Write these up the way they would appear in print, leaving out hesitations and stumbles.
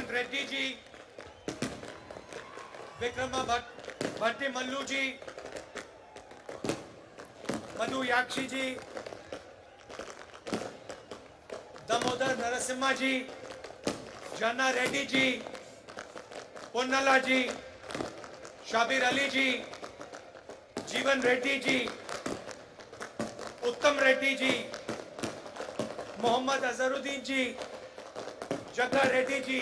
रेड्डी जी, विक्रमा भट्टी मल्लू जी, मधु याक्षी जी, दामोदर नरसिम्हा जी, जन्ना रेड्डी जी, पोन्नला जी, शाबिर अली जी, जीवन रेड्डी जी, उत्तम रेड्डी जी, मोहम्मद अजहरुद्दीन जी, जग्गा रेड्डी जी,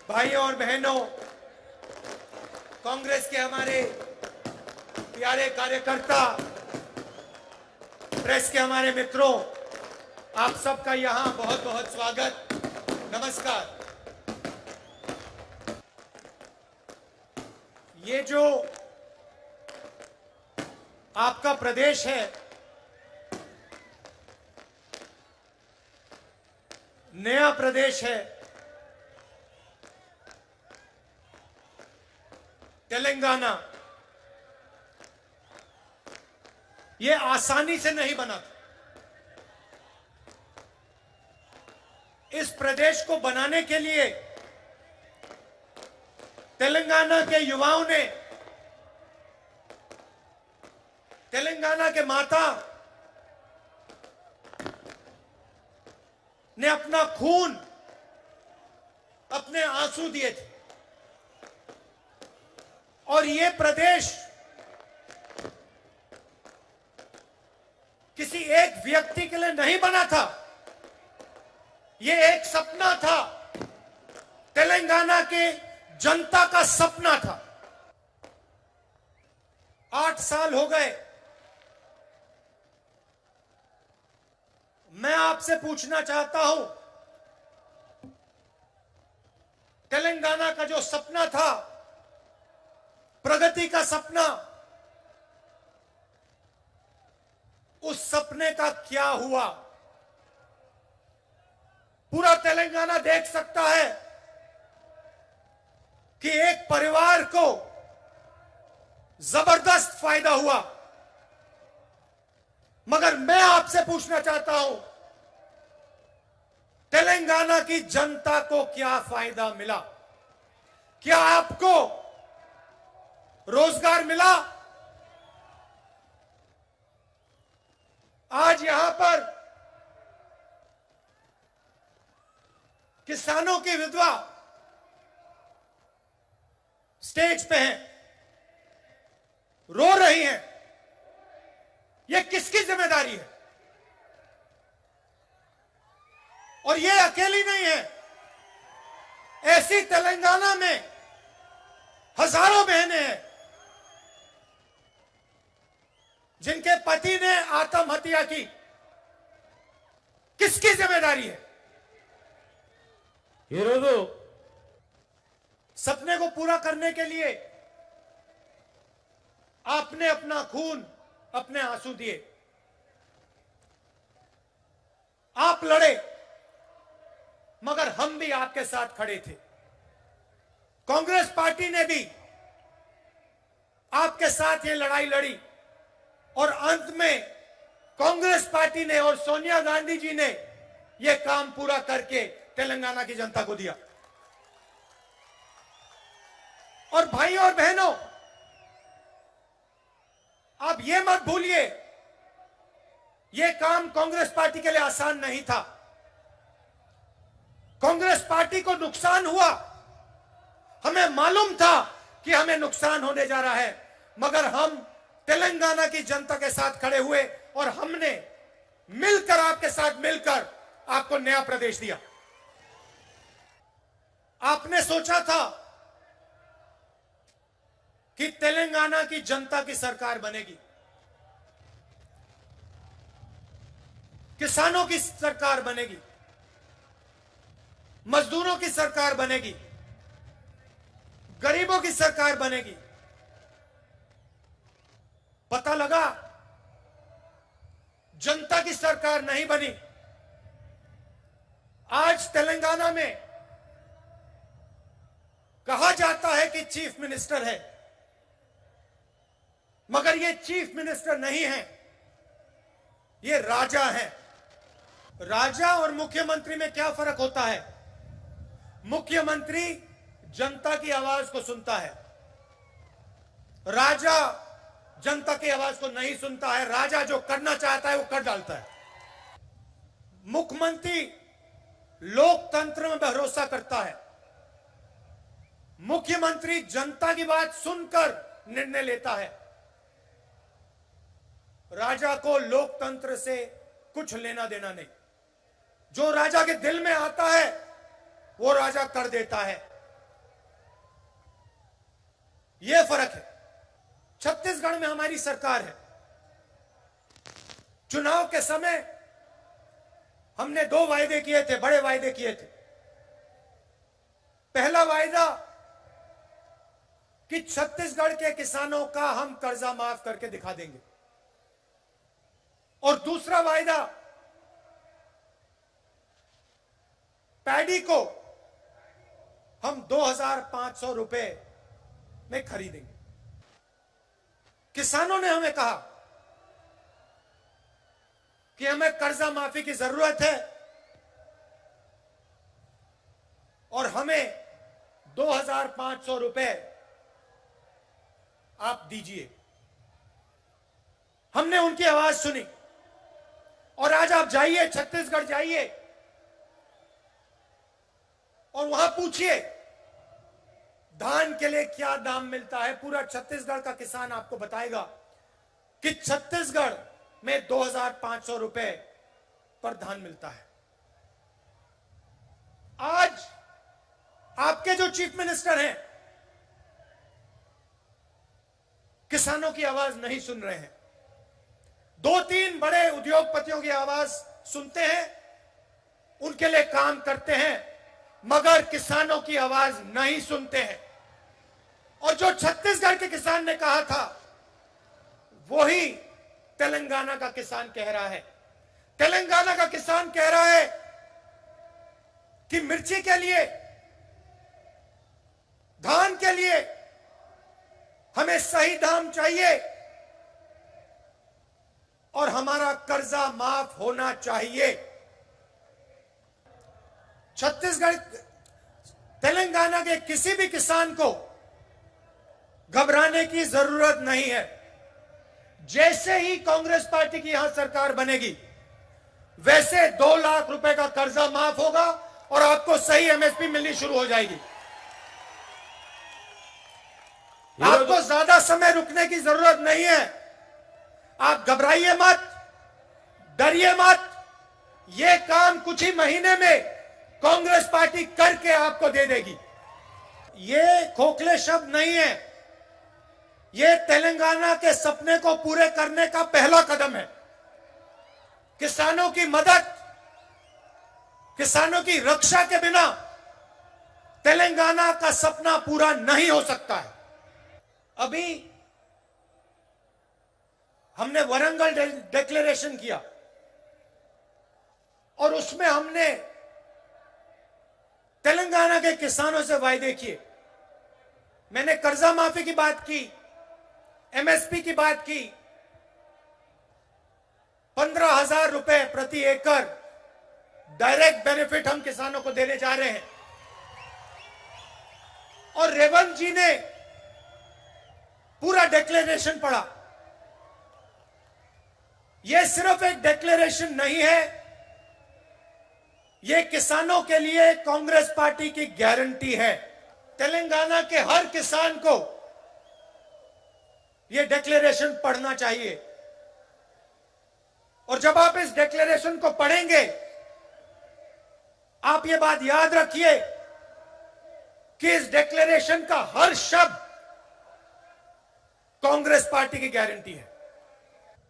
भाइयों और बहनों, कांग्रेस के हमारे प्यारे कार्यकर्ता, प्रेस के हमारे मित्रों, आप सबका यहां बहुत बहुत स्वागत, नमस्कार। ये जो आपका प्रदेश है, नया प्रदेश है, तेलंगाना, ये आसानी से नहीं बना था। इस प्रदेश को बनाने के लिए तेलंगाना के युवाओं ने, तेलंगाना के माता ने अपना खून, अपने आंसू दिए थे। और ये प्रदेश किसी एक व्यक्ति के लिए नहीं बना था, ये एक सपना था, तेलंगाना के जनता का सपना था। 8 साल हो गए। मैं आपसे पूछना चाहता हूं, तेलंगाना का जो सपना था, प्रगति का सपना, उस सपने का क्या हुआ? पूरा तेलंगाना देख सकता है कि एक परिवार को जबरदस्त फायदा हुआ, मगर मैं आपसे पूछना चाहता हूं, तेलंगाना की जनता को क्या फायदा मिला? क्या आपको रोजगार मिला? आज यहां पर किसानों की विधवा स्टेज पे हैं, रो रही हैं। ये किसकी जिम्मेदारी है? और ये अकेली नहीं है, ऐसी तेलंगाना में हजारों बहनें हैं जिनके पति ने आत्महत्या की। किसकी जिम्मेदारी है? सपने को पूरा करने के लिए आपने अपना खून, अपने आंसू दिए, आप लड़े, मगर हम भी आपके साथ खड़े थे। कांग्रेस पार्टी ने भी आपके साथ ये लड़ाई लड़ी और अंत में कांग्रेस पार्टी ने और सोनिया गांधी जी ने यह काम पूरा करके तेलंगाना की जनता को दिया। और भाइयों और बहनों, आप ये मत भूलिए, यह काम कांग्रेस पार्टी के लिए आसान नहीं था। कांग्रेस पार्टी को नुकसान हुआ, हमें मालूम था कि हमें नुकसान होने जा रहा है, मगर हम तेलंगाना की जनता के साथ खड़े हुए और हमने मिलकर, आपके साथ मिलकर आपको नया प्रदेश दिया। आपने सोचा था कि तेलंगाना की जनता की सरकार बनेगी, किसानों की सरकार बनेगी, मजदूरों की सरकार बनेगी, गरीबों की सरकार बनेगी। पता लगा जनता की सरकार नहीं बनी। आज तेलंगाना में कहा जाता है कि चीफ मिनिस्टर है, मगर ये चीफ मिनिस्टर नहीं है, ये राजा है। राजा और मुख्यमंत्री में क्या फर्क होता है? मुख्यमंत्री जनता की आवाज को सुनता है, राजा जनता की आवाज को नहीं सुनता है। राजा जो करना चाहता है वो कर डालता है। मुख्यमंत्री लोकतंत्र में भरोसा करता है। मुख्यमंत्री जनता की बात सुनकर निर्णय लेता है। राजा को लोकतंत्र से कुछ लेना देना नहीं। जो राजा के दिल में आता है वो राजा कर देता है। यह फर्क है। छत्तीसगढ़ में हमारी सरकार है। चुनाव के समय हमने 2 वायदे किए थे, बड़े वायदे किए थे। पहला वायदा कि छत्तीसगढ़ के किसानों का हम कर्जा माफ करके दिखा देंगे, और दूसरा वायदा पैडी को हम 2,500 रुपए में खरीदेंगे। किसानों ने हमें कहा कि हमें कर्जा माफी की जरूरत है और हमें 2,500 रुपए आप दीजिए। हमने उनकी आवाज सुनी और आज आप जाइए, छत्तीसगढ़ जाइए और वहां पूछिए धान के लिए क्या दाम मिलता है। पूरा छत्तीसगढ़ का किसान आपको बताएगा कि छत्तीसगढ़ में 2,500 रुपए पर धान मिलता है। आज आपके जो चीफ मिनिस्टर हैं किसानों की आवाज नहीं सुन रहे हैं। 2-3 बड़े उद्योगपतियों की आवाज सुनते हैं, उनके लिए काम करते हैं, मगर किसानों की आवाज नहीं सुनते हैं। और जो छत्तीसगढ़ के किसान ने कहा था वही तेलंगाना का किसान कह रहा है। तेलंगाना का किसान कह रहा है कि मिर्ची के लिए, धान के लिए हमें सही दाम चाहिए और हमारा कर्जा माफ होना चाहिए। छत्तीसगढ़, तेलंगाना के किसी भी किसान को घबराने की जरूरत नहीं है। जैसे ही कांग्रेस पार्टी की यहां सरकार बनेगी वैसे 2 लाख रुपए का कर्जा माफ होगा और आपको सही एमएसपी मिलनी शुरू हो जाएगी। आपको ज्यादा समय रुकने की जरूरत नहीं है। आप घबराइए मत, डरिए मत। यह काम कुछ ही महीने में कांग्रेस पार्टी करके आपको दे देगी। ये खोखले शब्द नहीं है, ये तेलंगाना के सपने को पूरे करने का पहला कदम है। किसानों की मदद, किसानों की रक्षा के बिना तेलंगाना का सपना पूरा नहीं हो सकता है। अभी हमने वरंगल डिक्लेरेशन किया और उसमें हमने तेलंगाना के किसानों से वायदे किए। मैंने कर्जा माफी की बात की, एमएसपी की बात की, 15,000 रुपए प्रति एकड़ डायरेक्ट बेनिफिट हम किसानों को देने जा रहे हैं। और रेवंत जी ने पूरा डिक्लेरेशन पढ़ा। यह सिर्फ एक डिक्लेरेशन नहीं है, यह किसानों के लिए कांग्रेस पार्टी की गारंटी है। तेलंगाना के हर किसान को यह डिक्लेरेशन पढ़ना चाहिए। और जब आप इस डिक्लेरेशन को पढ़ेंगे आप यह बात याद रखिए कि इस डिक्लेरेशन का हर शब्द कांग्रेस पार्टी की गारंटी है।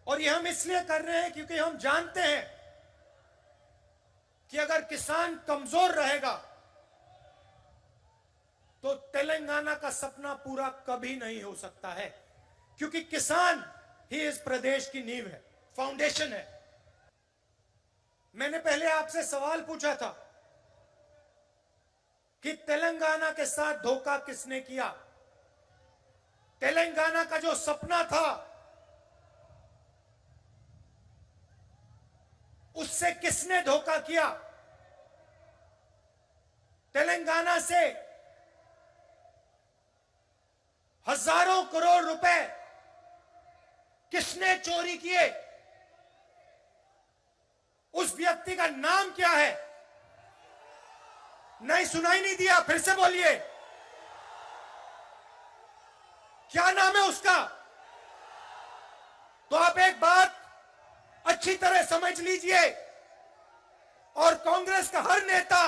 और यह हम इसलिए कर रहे हैं क्योंकि हम जानते हैं कि अगर किसान कमजोर रहेगा तो तेलंगाना का सपना पूरा कभी नहीं हो सकता है। क्योंकि किसान ही इस प्रदेश की नींव है, फाउंडेशन है। मैंने पहले आपसे सवाल पूछा था कि तेलंगाना के साथ धोखा किसने किया। तेलंगाना का जो सपना था उससे किसने धोखा किया। तेलंगाना से हजारों करोड़ रुपए किसने चोरी किए, उस व्यक्ति का नाम क्या है? नहीं, सुनाई नहीं दिया, फिर से बोलिए, क्या नाम है उसका? तो आप एक बात अच्छी तरह समझ लीजिए और कांग्रेस का हर नेता,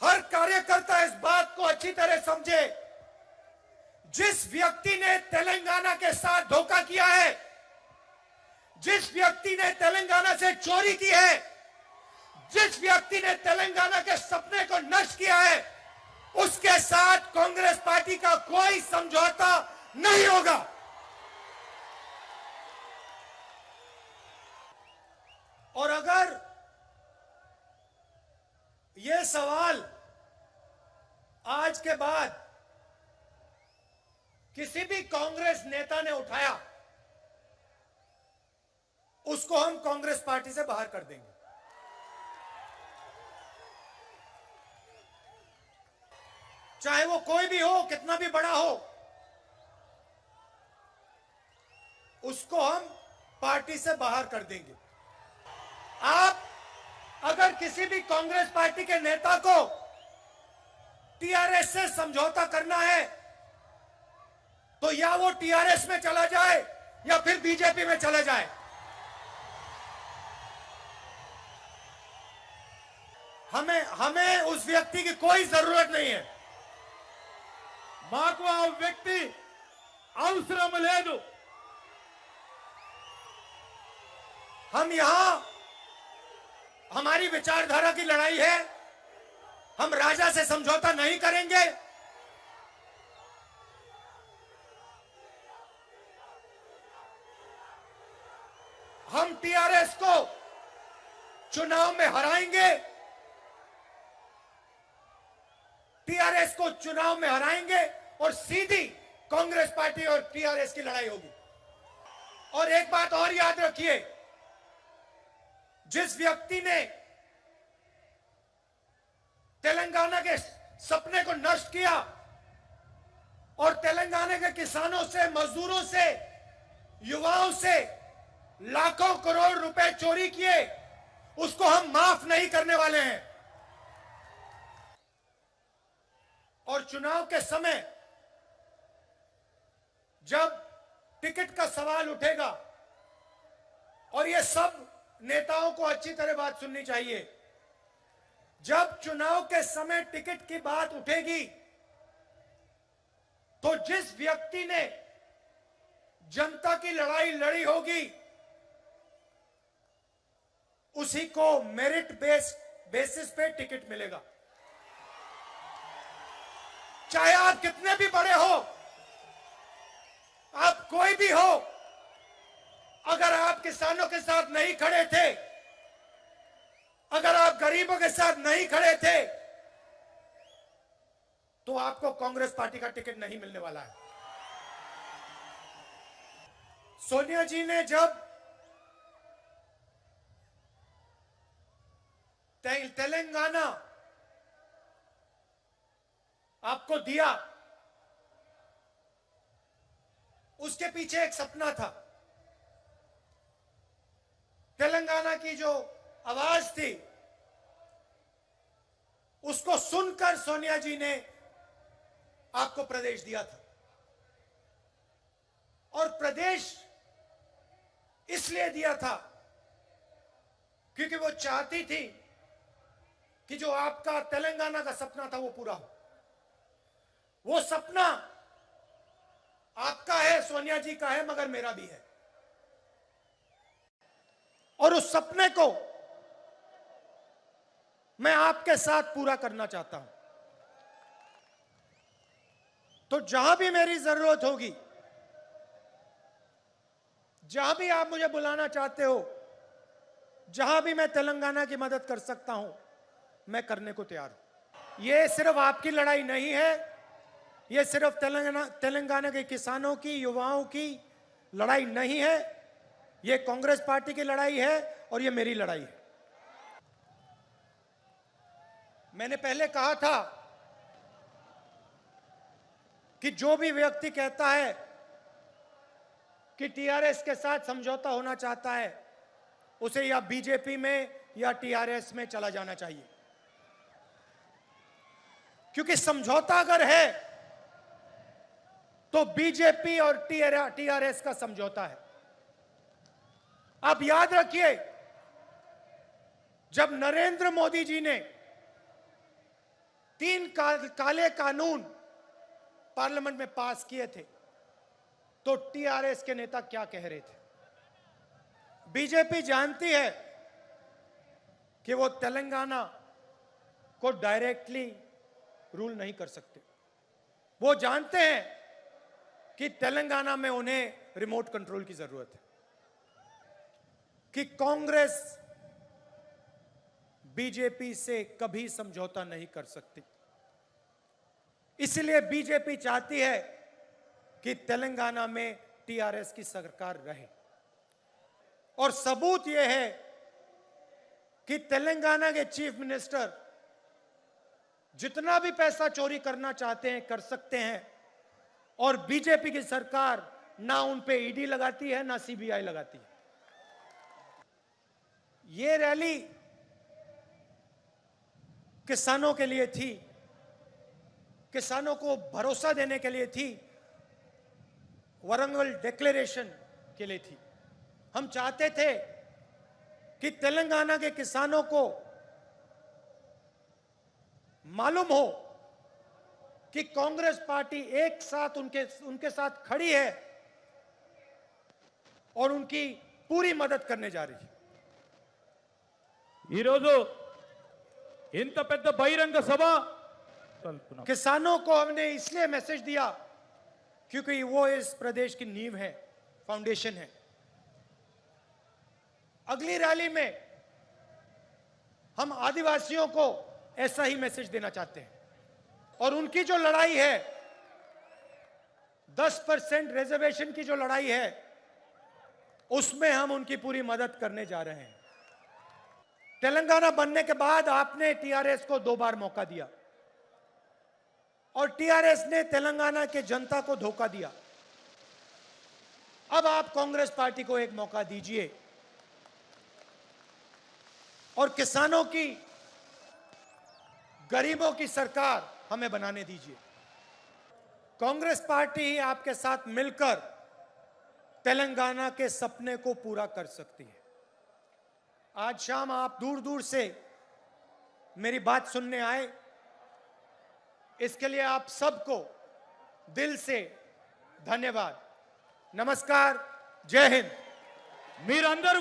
हर कार्यकर्ता इस बात को अच्छी तरह समझे। जिस व्यक्ति ने तेलंगाना के साथ धोखा किया है, जिस व्यक्ति ने तेलंगाना से चोरी की है, जिस व्यक्ति ने तेलंगाना के सपने को नष्ट किया है, उसके साथ कांग्रेस पार्टी का कोई समझौता नहीं होगा। और अगर यह सवाल आज के बाद किसी भी कांग्रेस नेता ने उठाया, उसको हम कांग्रेस पार्टी से बाहर कर देंगे। चाहे वो कोई भी हो, कितना भी बड़ा हो, उसको हम पार्टी से बाहर कर देंगे। आप अगर किसी भी कांग्रेस पार्टी के नेता को टीआरएस से समझौता करना है, तो या वो टीआरएस में चला जाए या फिर बीजेपी में चला जाए। हमें उस व्यक्ति की कोई जरूरत नहीं है। మాకు ఆ వ్యక్తి అవసరం లేదు। हम यहां हमारी विचारधारा की लड़ाई है, हम राजा से समझौता नहीं करेंगे। हम टीआरएस को चुनाव में हराएंगे, टीआरएस को चुनाव में हराएंगे और सीधी कांग्रेस पार्टी और टीआरएस की लड़ाई होगी। और एक बात और याद रखिए, जिस व्यक्ति ने तेलंगाना के सपने को नष्ट किया और तेलंगाना के किसानों से, मजदूरों से, युवाओं से लाखों करोड़ रुपए चोरी किए, उसको हम माफ नहीं करने वाले हैं। और चुनाव के समय जब टिकट का सवाल उठेगा, और ये सब नेताओं को अच्छी तरह बात सुननी चाहिए, जब चुनाव के समय टिकट की बात उठेगी, तो जिस व्यक्ति ने जनता की लड़ाई लड़ी होगी, उसी को मेरिट बेसिस पे टिकट मिलेगा। चाहे आप कितने भी बड़े हो, आप कोई भी हो, अगर आप किसानों के साथ नहीं खड़े थे, अगर आप गरीबों के साथ नहीं खड़े थे, तो आपको कांग्रेस पार्टी का टिकट नहीं मिलने वाला है। सोनिया जी ने जब तेलंगाना आपको दिया, उसके पीछे एक सपना था। तेलंगाना की जो आवाज थी, उसको सुनकर सोनिया जी ने आपको प्रदेश दिया था। और प्रदेश इसलिए दिया था क्योंकि वो चाहती थी कि जो आपका तेलंगाना का सपना था वो पूरा हो। वो सपना आपका है, सोनिया जी का है, मगर मेरा भी है। और उस सपने को मैं आपके साथ पूरा करना चाहता हूं। तो जहां भी मेरी जरूरत होगी, जहां भी आप मुझे बुलाना चाहते हो, जहां भी मैं तेलंगाना की मदद कर सकता हूं, मैं करने को तैयार हूं। यह सिर्फ आपकी लड़ाई नहीं है, यह सिर्फ तेलंगाना के किसानों की, युवाओं की लड़ाई नहीं है, यह कांग्रेस पार्टी की लड़ाई है और यह मेरी लड़ाई है। मैंने पहले कहा था कि जो भी व्यक्ति कहता है कि टीआरएस के साथ समझौता होना चाहता है, उसे या बीजेपी में या टीआरएस में चला जाना चाहिए, क्योंकि समझौता अगर है तो बीजेपी और टीआरएस का समझौता है। आप याद रखिए, जब नरेंद्र मोदी जी ने 3 काले कानून पार्लियामेंट में पास किए थे, तो टीआरएस के नेता क्या कह रहे थे? बीजेपी जानती है कि वो तेलंगाना को डायरेक्टली रूल नहीं कर सकते। वो जानते हैं कि तेलंगाना में उन्हें रिमोट कंट्रोल की जरूरत है, कि कांग्रेस बीजेपी से कभी समझौता नहीं कर सकती। इसलिए बीजेपी चाहती है कि तेलंगाना में टीआरएस की सरकार रहे। और सबूत यह है कि तेलंगाना के चीफ मिनिस्टर जितना भी पैसा चोरी करना चाहते हैं कर सकते हैं, और बीजेपी की सरकार ना उन पे ईडी लगाती है ना सीबीआई लगाती है। ये रैली किसानों के लिए थी, किसानों को भरोसा देने के लिए थी, वारंगल डिक्लेरेशन के लिए थी। हम चाहते थे कि तेलंगाना के किसानों को मालूम हो कि कांग्रेस पार्टी एक साथ उनके साथ खड़ी है और उनकी पूरी मदद करने जा रही है। ఈరోజు ఇంత పెద్ద బహిరంగ సభ किसानों को हमने इसलिए मैसेज दिया क्योंकि वो इस प्रदेश की नींव है, फाउंडेशन है। अगली रैली में हम आदिवासियों को ऐसा ही मैसेज देना चाहते हैं, और उनकी जो लड़ाई है, 10% रिजर्वेशन की जो लड़ाई है, उसमें हम उनकी पूरी मदद करने जा रहे हैं। तेलंगाना बनने के बाद आपने टीआरएस को 2 बार मौका दिया, और टीआरएस ने तेलंगाना के जनता को धोखा दिया। अब आप कांग्रेस पार्टी को एक मौका दीजिए और किसानों की, गरीबों की सरकार हमें बनाने दीजिए। कांग्रेस पार्टी ही आपके साथ मिलकर तेलंगाना के सपने को पूरा कर सकती है। आज शाम आप दूर दूर से मेरी बात सुनने आए, इसके लिए आप सबको दिल से धन्यवाद। नमस्कार, जय हिंद। మీరందరూ